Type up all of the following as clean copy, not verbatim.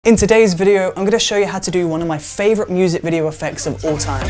In today's video, I'm going to show you how to do one of my favorite music video effects of all time.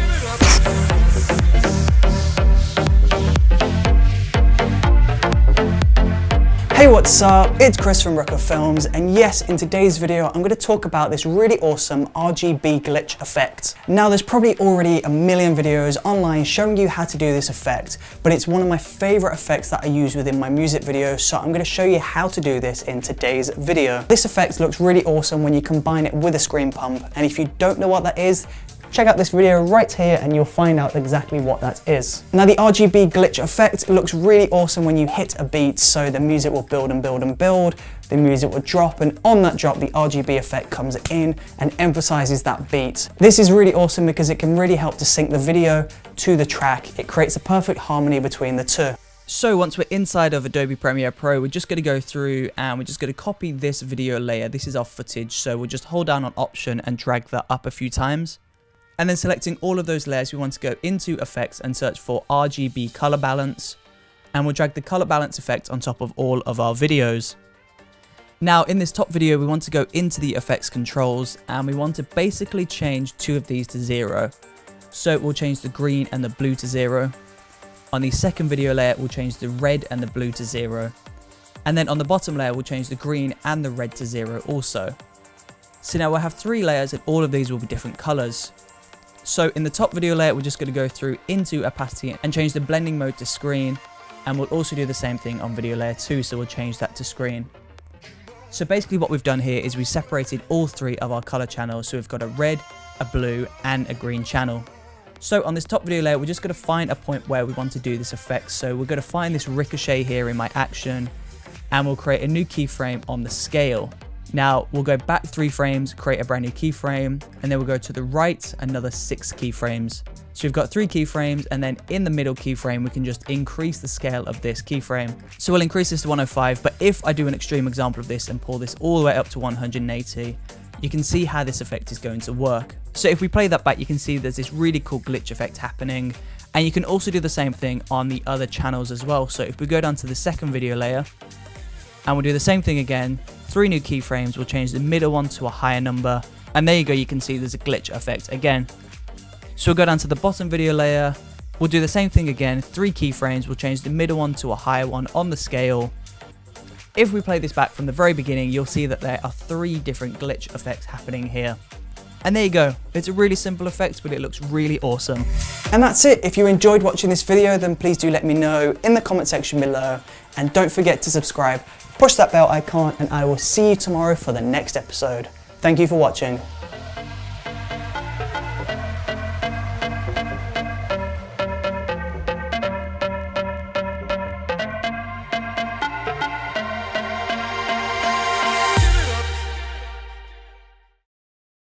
Hey, what's up? It's Chris from Brooker Films, and yes, in today's video, I'm going to talk about this really awesome RGB glitch effect. Now, there's probably already a million videos online showing you how to do this effect, but it's one of my favorite effects that I use within my music videos, so I'm going to show you how to do this in today's video. This effect looks really awesome when you combine it with a screen pump, and if you don't know what that is, check out this video right here and you'll find out exactly what that is. Now, the RGB glitch effect looks really awesome when you hit a beat, so the music will build and build and build, the music will drop, and on that drop the RGB effect comes in and emphasizes that beat. This is really awesome because it can really help to sync the video to the track. It creates a perfect harmony between the two. So once we're inside of Adobe Premiere Pro, we're just going to go through and we're just going to copy this video layer. This is our footage, so we'll just hold down on Option and drag that up a few times. And then selecting all of those layers, we want to go into Effects and search for RGB Color Balance. And we'll drag the Color Balance effect on top of all of our videos. Now, in this top video, we want to go into the Effects Controls and we want to basically change two of these to 0. So we'll change the green and the blue to 0. On the second video layer, we'll change the red and the blue to 0. And then on the bottom layer, we'll change the green and the red to 0 also. So now we'll have 3 layers and all of these will be different colors. So in the top video layer, we're just going to go through into opacity and change the blending mode to screen. And we'll also do the same thing on video layer 2, so we'll change that to screen. So basically what we've done here is we separated all 3 of our color channels. So we've got a red, a blue, and a green channel. So on this top video layer, we're just going to find a point where we want to do this effect. So we're going to find this ricochet here in my action, and we'll create a new keyframe on the scale. Now we'll go back 3 frames, create a brand new keyframe, and then we'll go to the right another 6 keyframes. So we've got 3 keyframes, and then in the middle keyframe, we can just increase the scale of this keyframe. So we'll increase this to 105, but if I do an extreme example of this and pull this all the way up to 180, you can see how this effect is going to work. So if we play that back, you can see there's this really cool glitch effect happening, and you can also do the same thing on the other channels as well. So if we go down to the second video layer, and we'll do the same thing again, 3 new keyframes, we'll change the middle one to a higher number, and there you go, you can see there's a glitch effect again. So we'll go down to the bottom video layer, we'll do the same thing again, 3 keyframes, we'll change the middle one to a higher one on the scale. If we play this back from the very beginning, you'll see that there are 3 different glitch effects happening here. And there you go, it's a really simple effect, but it looks really awesome. And that's it. If you enjoyed watching this video, then please do let me know in the comment section below. And don't forget to subscribe, push that bell icon, and I will see you tomorrow for the next episode. Thank you for watching.